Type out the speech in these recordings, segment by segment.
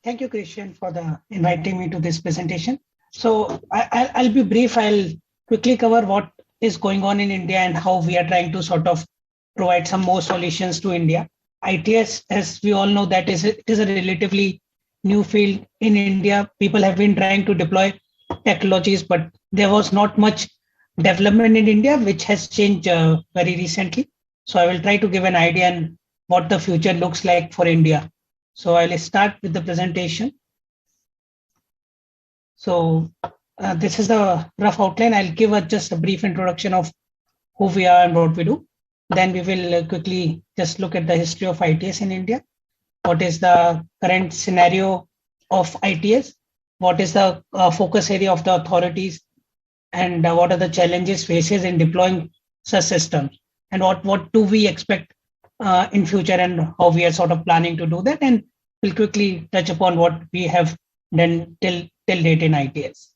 Thank you, Christian, for the inviting me to this presentation. So I'll be brief. I'll quickly cover what is going on in India and how we are trying to sort of provide some more solutions to India. ITS, as we all know, it is a relatively new field in India. People have been trying to deploy technologies, but there was not much development in India, which has changed very recently. So I will try to give an idea on what the future looks like for India. So I'll start with the presentation. So this is the rough outline. I'll give just a brief introduction of who we are and what we do. Then we will quickly just look at the history of ITS in India. What is the current scenario of ITS? What is the focus area of the authorities? And what are the challenges faces in deploying such systems? And what do we expect in future and how we are sort of planning to do that? And we'll quickly touch upon what we have done till date in ITS.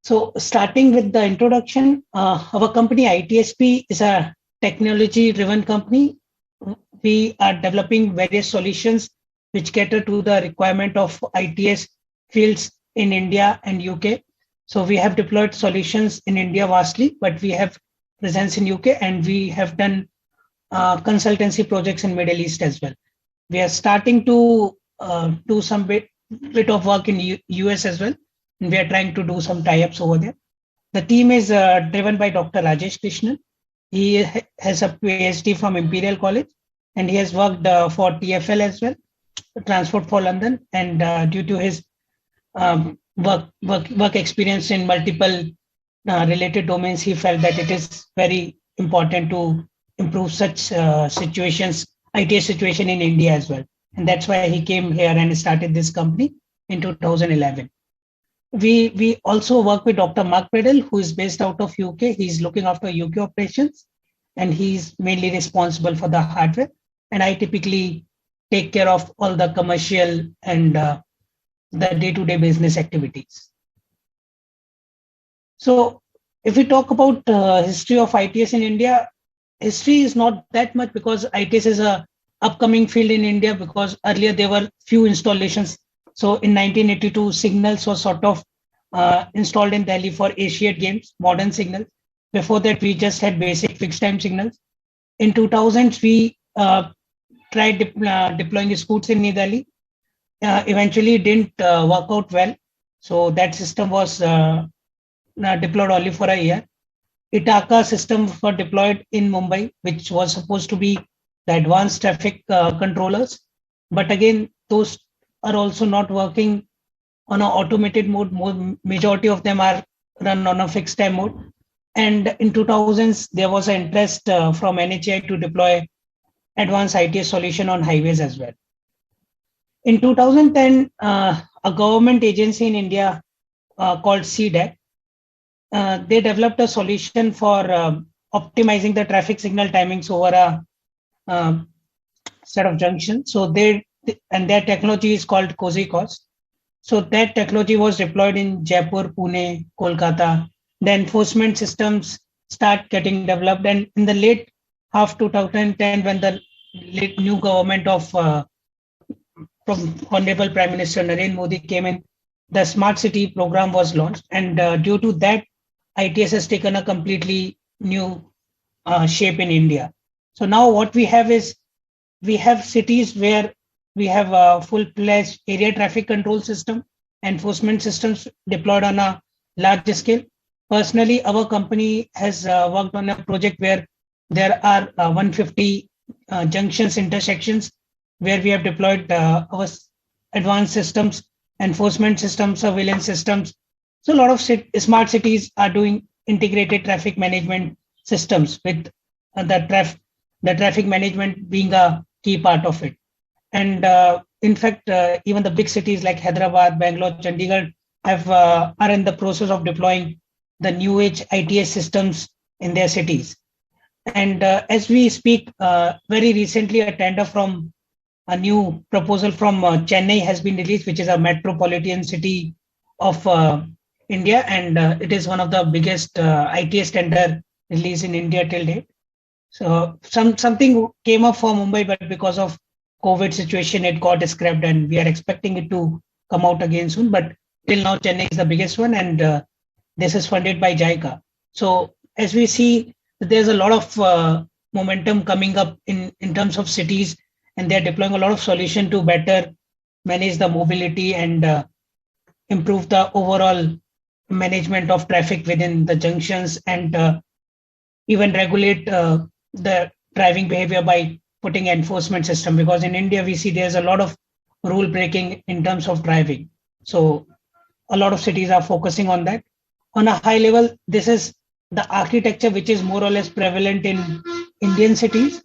So starting with the introduction, our company ITSP is a technology-driven company. We are developing various solutions which cater to the requirement of ITS fields in India and UK. So we have deployed solutions in India vastly, but we have presence in UK and we have done consultancy projects in Middle East as well. We are starting to do some bit of work in US as well. And we are trying to do some tie-ups over there. The team is driven by Dr. Rajesh Krishnan. He has a PhD from Imperial College and he has worked for TfL as well, Transport for London. And due to his work experience in multiple related domains, he felt that it is very important to improve such situations, IT situation in India as well. And that's why he came here and started this company in 2011. We also work with Dr. Mark Bredel, who is based out of UK. He's looking after UK operations and he's mainly responsible for the hardware. And I typically take care of all the commercial and the day-to-day business activities. So if we talk about history of ITS in India, history is not that much because ITS is a upcoming field in India because earlier there were few installations. So in 1982, Signals was sort of installed in Delhi for Asiad Games, modern Signals. Before that, we just had basic fixed time signals. In 2000s, we tried deploying Scoots in New Delhi. Eventually, it didn't work out well. So that system was deployed only for a year. Itaka systems were deployed in Mumbai, which was supposed to be the advanced traffic controllers. But again, those are also not working on an automated mode. Majority of them are run on a fixed time mode. And in 2000s, there was an interest from NHAI to deploy advanced ITS solution on highways as well. In 2010, a government agency in India called CDAC, they developed a solution for optimizing the traffic signal timings over a set of junctions. So their technology is called COSI-COS. So that technology was deployed in Jaipur, Pune, Kolkata. The enforcement systems start getting developed. And in the late half 2010, when the new government of from Honorable Prime Minister Narendra Modi came in, the Smart City program was launched. And due to that, ITS has taken a completely new shape in India. So now what we have is, we have cities where we have a full-fledged area traffic control system, enforcement systems deployed on a large scale. Personally, our company has worked on a project where there are 150 junctions, intersections, where we have deployed our advanced systems, enforcement systems, surveillance systems. So a lot of smart cities are doing integrated traffic management systems with the traffic management being a key part of it. And in fact, even the big cities like Hyderabad, Bangalore, Chandigarh are in the process of deploying the new age ITS systems in their cities. And as we speak, very recently, a tender from a new proposal from Chennai has been released, which is a metropolitan city of India. And it is one of the biggest ITS tender released in India till date. So something came up for Mumbai, but because of COVID situation, it got scrapped, and we are expecting it to come out again soon. But till now, Chennai is the biggest one, and this is funded by JICA. So as we see, there's a lot of momentum coming up in terms of cities, and they're deploying a lot of solution to better manage the mobility and improve the overall management of traffic within the junctions, and even regulate the driving behavior by putting enforcement system. Because in India, we see there's a lot of rule breaking in terms of driving. So a lot of cities are focusing on that. On a high level, this is the architecture which is more or less prevalent in Indian cities.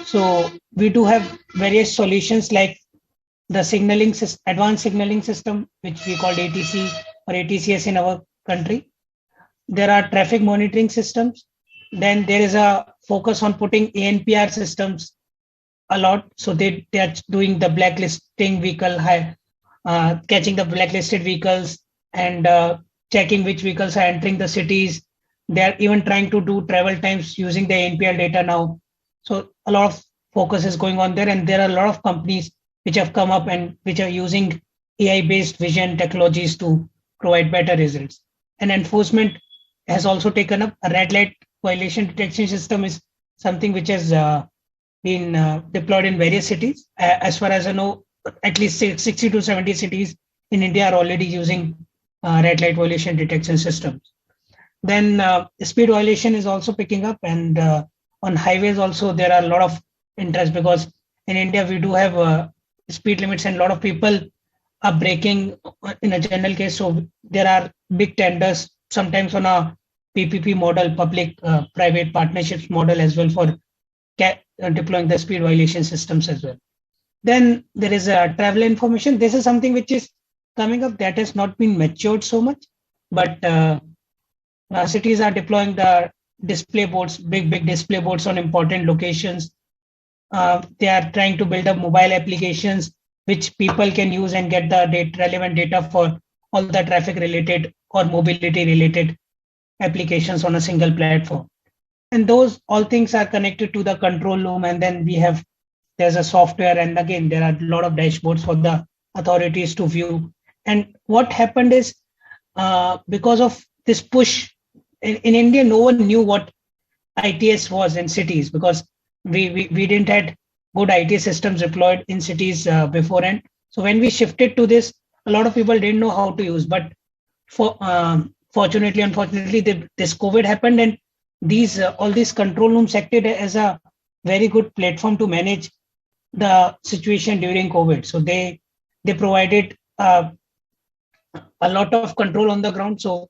So we do have various solutions like the signaling advanced signaling system, which we call ATC or ATCS in our country. There are traffic monitoring systems. Then there is a focus on putting ANPR systems a lot. So they are doing the blacklisting vehicle, catching the blacklisted vehicles, and checking which vehicles are entering the cities. They are even trying to do travel times using the ANPR data now. So a lot of focus is going on there, and there are a lot of companies which have come up and which are using AI-based vision technologies to provide better results. And enforcement has also taken up. A red light violation detection system is something which has been deployed in various cities. As far as I know, at least 60 to 70 cities in India are already using red light violation detection systems. Then speed violation is also picking up, and on highways also there are a lot of interest, because in India we do have speed limits, and a lot of people are breaking in a general case. So there are big tenders, sometimes on a PPP model, public-private partnerships model as well, for deploying the speed violation systems as well. Then there is travel information. This is something which is coming up that has not been matured so much, but cities are deploying the display boards, big display boards on important locations. They are trying to build up mobile applications which people can use and get the relevant data for all the traffic related or mobility related applications on a single platform. And those all things are connected to the control room. And then there's a software, and again, there are a lot of dashboards for the authorities to view. And what happened is, because of this push in India, no one knew what ITS was in cities, because we didn't had good IT systems deployed in cities beforehand. So when we shifted to this, a lot of people didn't know how to use. But unfortunately, this COVID happened, and all these control rooms acted as a very good platform to manage the situation during COVID. So they provided a lot of control on the ground. So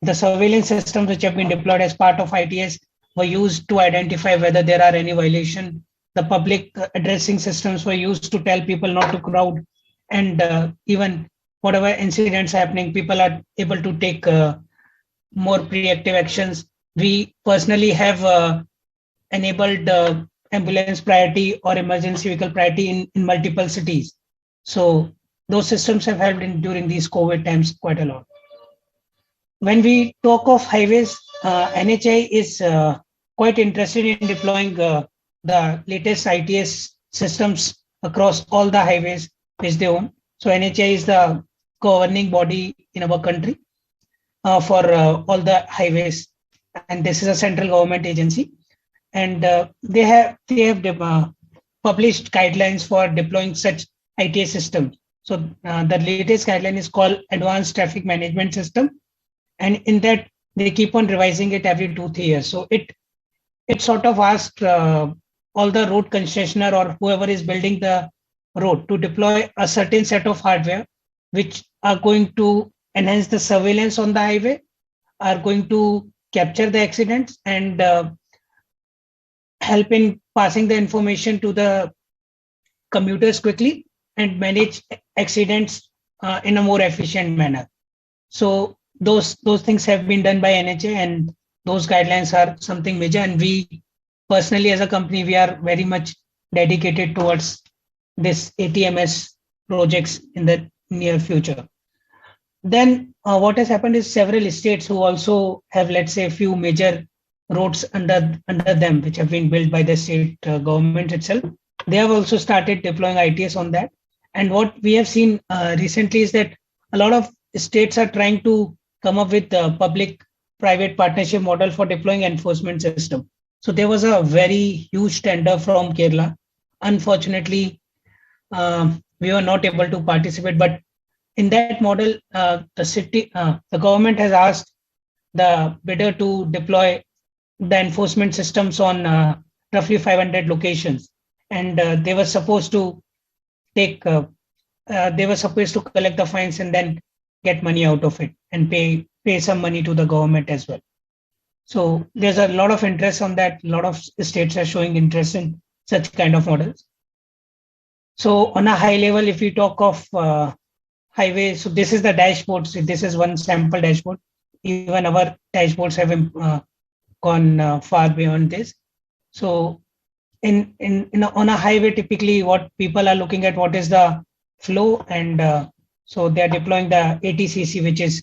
the surveillance systems which have been deployed as part of ITS were used to identify whether there are any violations. The public addressing systems were used to tell people not to crowd, and even whatever incidents happening, people are able to take more preemptive actions. We personally have enabled ambulance priority or emergency vehicle priority in multiple cities. So those systems have helped during these COVID times quite a lot. When we talk of highways, NHAI is quite interested in deploying the latest ITS systems across all the highways which they own. So NHAI is the governing body in our country for all the highways, and this is a central government agency. And they have published guidelines for deploying such ITS systems. So the latest guideline is called Advanced Traffic Management System, and in that they keep on revising it every 2-3 years. So it sort of asks all the road concessionaire or whoever is building the road to deploy a certain set of hardware which are going to enhance the surveillance on the highway, are going to capture the accidents, and help in passing the information to the commuters quickly, and manage accidents in a more efficient manner. So those things have been done by NHAI, and those guidelines are something major. And we personally, as a company, we are very much dedicated towards this ATMS projects in the near future. Then what has happened is several states who also have, let's say, a few major roads under them, which have been built by the state government itself. they have also started deploying ITS on that. And what we have seen recently is that a lot of states are trying to come up with a public-private partnership model for deploying enforcement system. So there was a very huge tender from Kerala. Unfortunately, we were not able to participate. But in that model, the government has asked the bidder to deploy the enforcement systems on roughly 500 locations, and they were supposed to take they were supposed to collect the fines and then get money out of it and pay some money to the government as well. So there's a lot of interest on that. A lot of states are showing interest in such kind of models. So on a high level, if we talk of highways, so this is the dashboard. So this is one sample dashboard. Even our dashboards have gone far beyond this. So on a highway, typically what people are looking at, what is the flow, and so they are deploying the ATCC, which is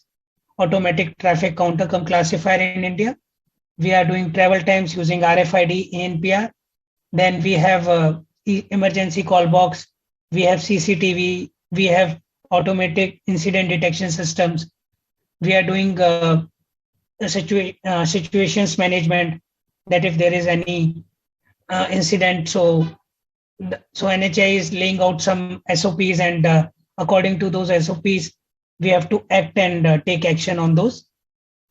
automatic traffic counter cum classifier in India. We are doing travel times using RFID, ANPR. Then we have emergency call box. We have CCTV. We have automatic incident detection systems. We are doing situations management, that if there is any incident, so NHI is laying out some SOPs, and according to those SOPs, we have to act and take action on those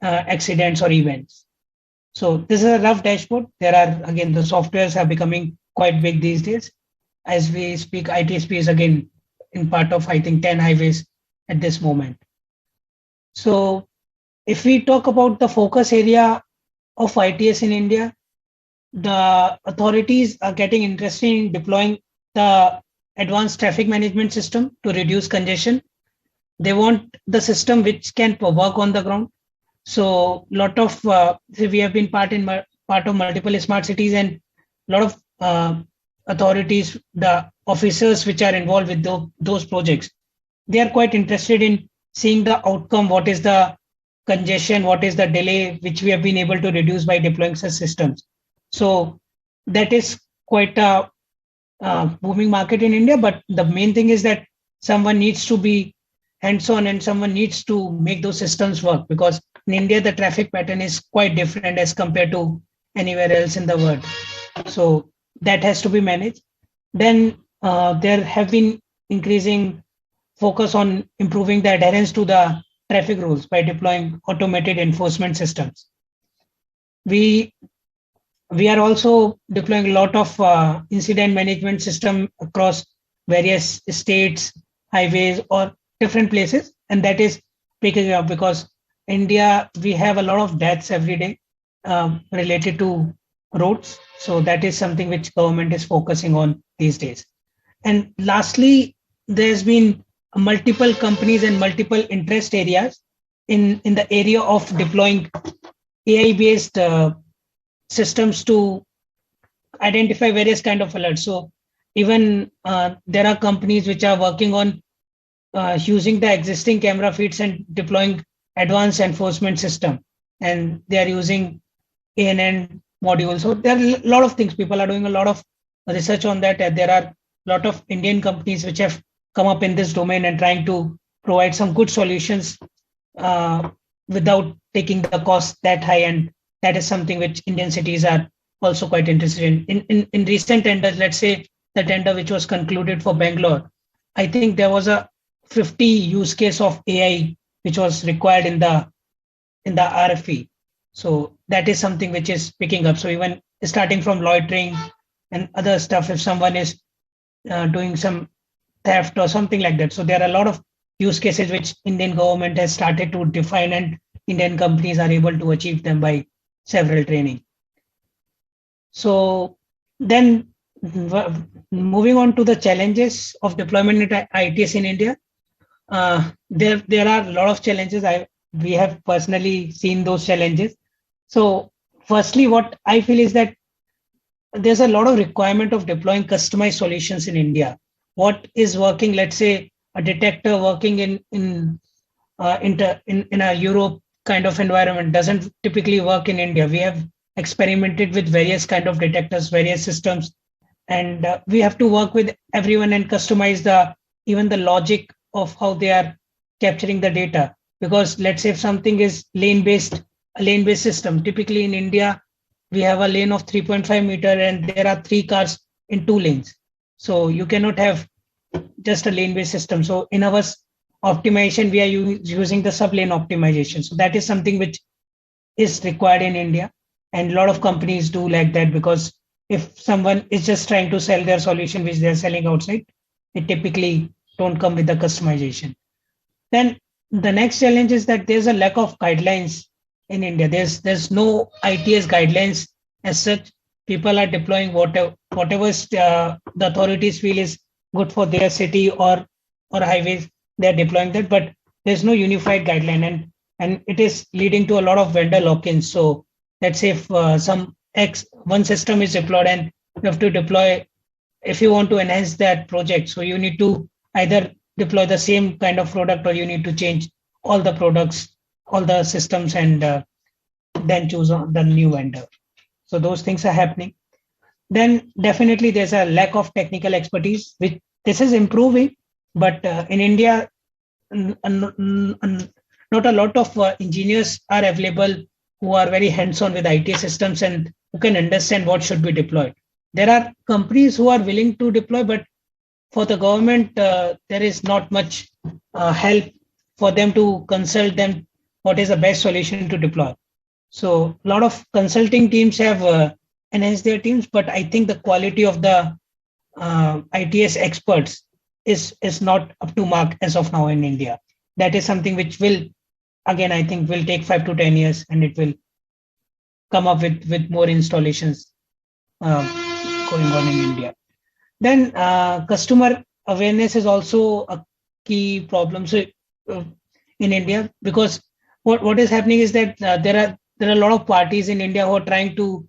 accidents or events. So this is a rough dashboard. There are, again, the softwares are becoming quite big these days. As we speak, ITSP is again in part of, I think, 10 highways at this moment. So if we talk about the focus area of ITS in India, the authorities are getting interested in deploying the advanced traffic management system to reduce congestion. They want the system which can work on the ground. So we have been part of multiple smart cities, and a lot of authorities, the officers which are involved with those projects, they are quite interested in seeing the outcome. What is the congestion? What is the delay which we have been able to reduce by deploying such systems? So that is quite a booming market in India. But the main thing is that someone needs to be hands-on and someone needs to make those systems work, because in India, the traffic pattern is quite different as compared to anywhere else in the world. So that has to be managed. Then there have been increasing focus on improving the adherence to the traffic rules by deploying automated enforcement systems. We are also deploying a lot of incident management system across various states, highways, or different places, and that is picking up because India, we have a lot of deaths every day related to roads. So that is something which government is focusing on these days. And lastly, there's been multiple companies and multiple interest areas in the area of deploying AI-based systems to identify various kind of alerts. So even there are companies which are working on using the existing camera feeds and deploying advanced enforcement system, and they are using ANN modules. So there are a lot of things. People are doing a lot of research on that. There are a lot of Indian companies which have come up in this domain and trying to provide some good solutions without taking the cost that high. And that is something which Indian cities are also quite interested in. In recent tenders, let's say the tender which was concluded for Bangalore, I think there was a 50 use case of AI which was required in the RFP. So that is something which is picking up. So even starting from loitering and other stuff, if someone is doing some theft or something like that. So there are a lot of use cases which Indian government has started to define, and Indian companies are able to achieve them by several training. So then moving on to the challenges of deployment at ITS in India. There are a lot of challenges. We have personally seen those challenges. So firstly, what I feel is that there's a lot of requirement of deploying customized solutions in India. What is working, let's say a detector working in a Europe kind of environment doesn't typically work in India. We have experimented with various kind of detectors, various systems, and we have to work with everyone and customize even the logic of how they are capturing the data. Because let's say if something is a lane-based system, typically in India, we have a lane of 3.5 meter and there are 3 cars in 2 lanes. So you cannot have just a lane-based system. So in our optimization, we are using the sub-lane optimization. So that is something which is required in India. And a lot of companies do like that, because if someone is just trying to sell their solution, which they're selling outside, it typically don't come with the customization. Then the next challenge is that there's a lack of guidelines in India. There's no ITS guidelines as such. People are deploying whatever the authorities feel is good for their city or highways. They're deploying that, but there's no unified guideline, and it is leading to a lot of vendor lock-ins. So let's say if one system is deployed and you have to deploy, if you want to enhance that project, so you need to either deploy the same kind of product or you need to change all the products, all the systems, and then choose the new vendor. So those things are happening. Then definitely there's a lack of technical expertise, which this is improving, but in India, not a lot of engineers are available who are very hands-on with IT systems and who can understand what should be deployed. There are companies who are willing to deploy, but for the government, there is not much help for them to consult them what is the best solution to deploy. So a lot of consulting teams have enhanced their teams, but I think the quality of the ITS experts is not up to mark as of now in India. That is something which will, again, I think will take 5 to 10 years, and it will come up with more installations going on in India. Then customer awareness is also a key problem in India, because what is happening is that there are a lot of parties in India who are trying to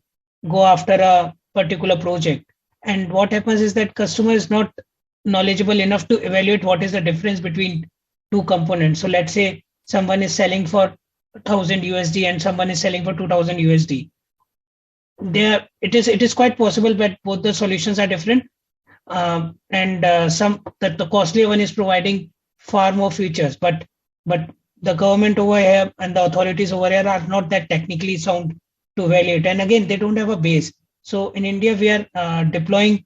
go after a particular project. And what happens is that customer is not knowledgeable enough to evaluate what is the difference between two components. So let's say someone is selling for 1,000 USD and someone is selling for 2,000 USD. It is quite possible that both the solutions are different, and the costlier one is providing far more features, but the government over here and the authorities over here are not that technically sound to evaluate. And again, they don't have a base. So in India, we are deploying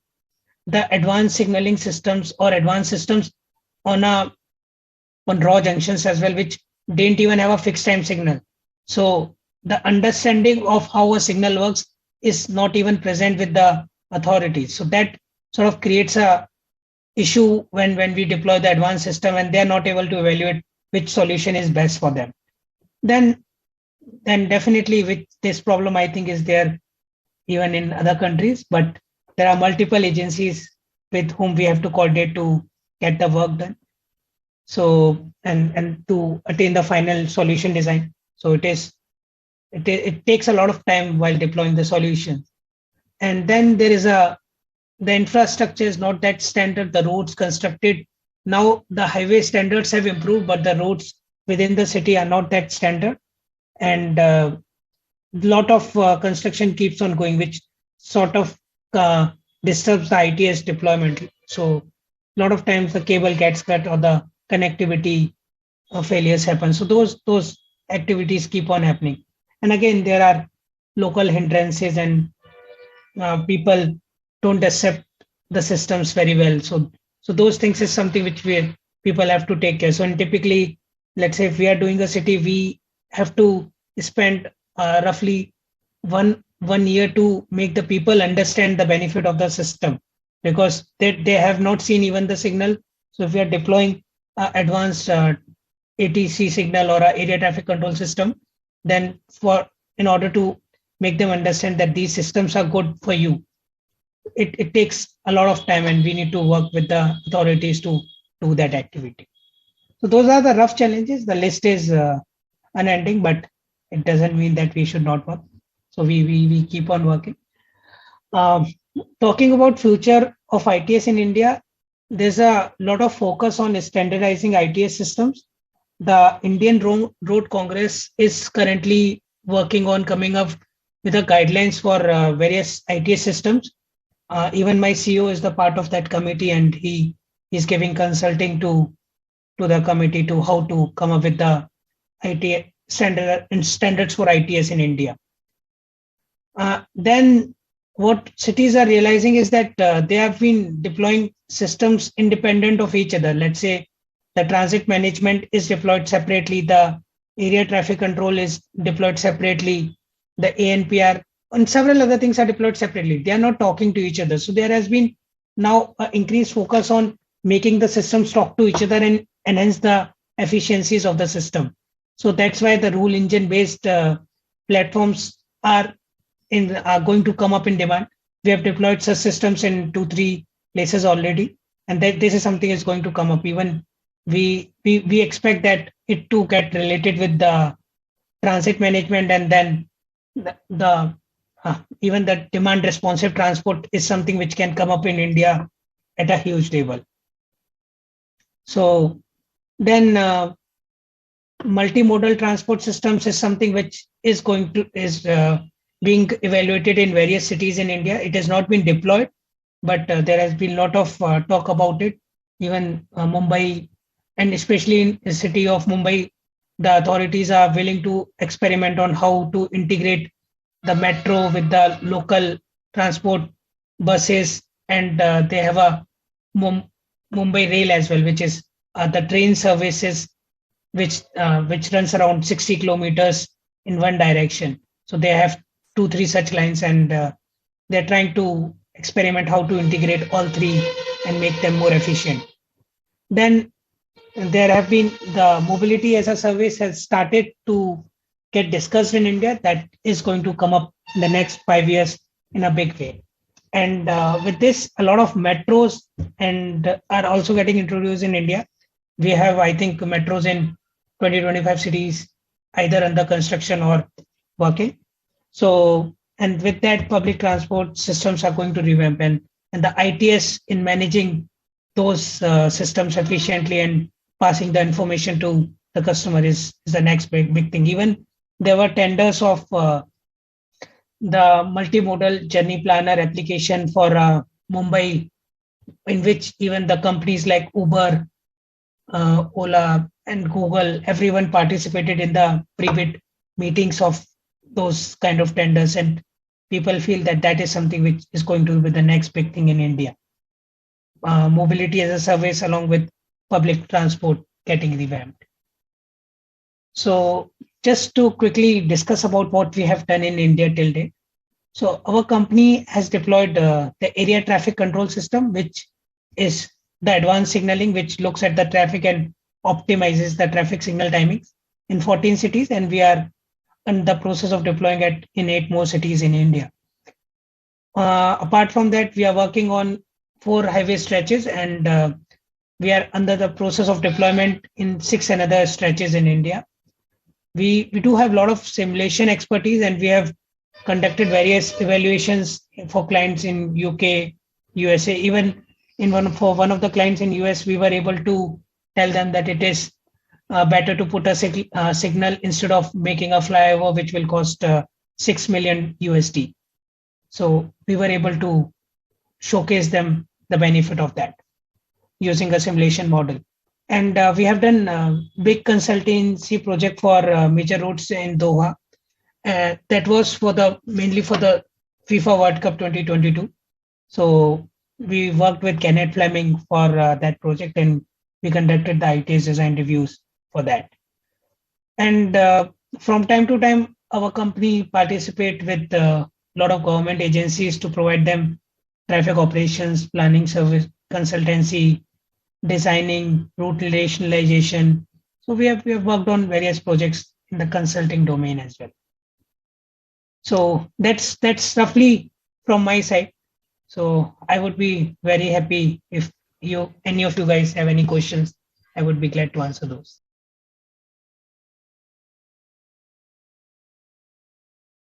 the advanced signaling systems or advanced systems on raw junctions as well, which didn't even have a fixed time signal. So the understanding of how a signal works is not even present with the authorities. So that sort of creates a issue when we deploy the advanced system and they're not able to evaluate which solution is best for them. Then definitely with this problem, I think is there even in other countries, but there are multiple agencies with whom we have to coordinate to get the work done. So, and to attain the final solution design. So it takes a lot of time while deploying the solution. And then there is the infrastructure is not that standard, the roads constructed. Now the highway standards have improved, but the roads within the city are not that standard. And a lot of construction keeps on going, which sort of disturbs the ITS deployment. So a lot of times the cable gets cut or the connectivity failures happen. So those activities keep on happening. And again, there are local hindrances and people don't accept the systems very well. So those things is something which people have to take care. So and typically, let's say if we are doing a city, we have to spend roughly one year to make the people understand the benefit of the system, because they have not seen even the signal. So if we are deploying advanced ATC signal or a area traffic control system, then in order to make them understand that these systems are good for you, it takes a lot of time, and we need to work with the authorities to do that activity. So those are the rough challenges. The list is unending, but it doesn't mean that we should not work. So we keep on working. Talking about future of ITS in India, there's a lot of focus on standardizing ITS systems. The Indian Road Congress is currently working on coming up with the guidelines for various ITS systems. Even my CEO is the part of that committee, and he is giving consulting to the committee to how to come up with the IT standards for ITS in India. Then what cities are realizing is that they have been deploying systems independent of each other. Let's say the transit management is deployed separately, the area traffic control is deployed separately, the ANPR and several other things are deployed separately. They are not talking to each other. So there has been now increased focus on making the systems talk to each other and enhance the efficiencies of the system. So that's why the rule engine based platforms are going to come up in demand. We have deployed such systems in 2-3 places already, and that this is something is going to come up. Even we expect that it to get related with the transit management, and then the even the demand responsive transport is something which can come up in India at a huge level. So then multimodal transport systems is something which is being evaluated in various cities in India. It has not been deployed, but there has been a lot of talk about it. Even Mumbai, and especially in the city of Mumbai, the authorities are willing to experiment on how to integrate the metro with the local transport buses, and they have a Mumbai Rail as well, which is the train services which runs around 60 kilometers in one direction. So they have 2-3 such lines, and they're trying to experiment how to integrate all three and make them more efficient. Then there have been the mobility as a service has started to get discussed in India. That is going to come up in the next 5 years in a big way. And with this, a lot of metros and are also getting introduced in India. We have, I think, metros in 20-25 cities, either under construction or working. So, and with that, public transport systems are going to revamp, and the ITS in managing those systems efficiently and passing the information to the customer is the next big thing. Even there were tenders of the multimodal journey planner application for Mumbai, in which even the companies like Uber, Ola, and Google, everyone participated in the pre-bid meetings of those kind of tenders, and people feel that that is something which is going to be the next big thing in India. Mobility as a service along with public transport getting revamped. So just to quickly discuss about what we have done in India till date. So our company has deployed the area traffic control system, which is the advanced signaling, which looks at the traffic and optimizes the traffic signal timings in 14 cities, and we are in the process of deploying it in 8 more cities in India. Apart from that, we are working on 4 highway stretches, and we are under the process of deployment in 6 another stretches in India. We do have a lot of simulation expertise, and we have conducted various evaluations for clients in UK, USA. Even in one of the clients in US, we were able to tell them that it is better to put a signal instead of making a flyover, which will cost 6 million USD. So we were able to showcase them the benefit of that using a simulation model. And we have done a big consultancy project for major roads in Doha. That was mainly for the FIFA World Cup 2022. So we worked with Kenneth Fleming for that project, and we conducted the ITS design reviews for that. And from time to time, our company participate with a lot of government agencies to provide them traffic operations, planning service, consultancy, designing, route rationalization. So we have worked on various projects in the consulting domain as well. So that's roughly from my side. So I would be very happy if any of you guys have any questions. I would be glad to answer those.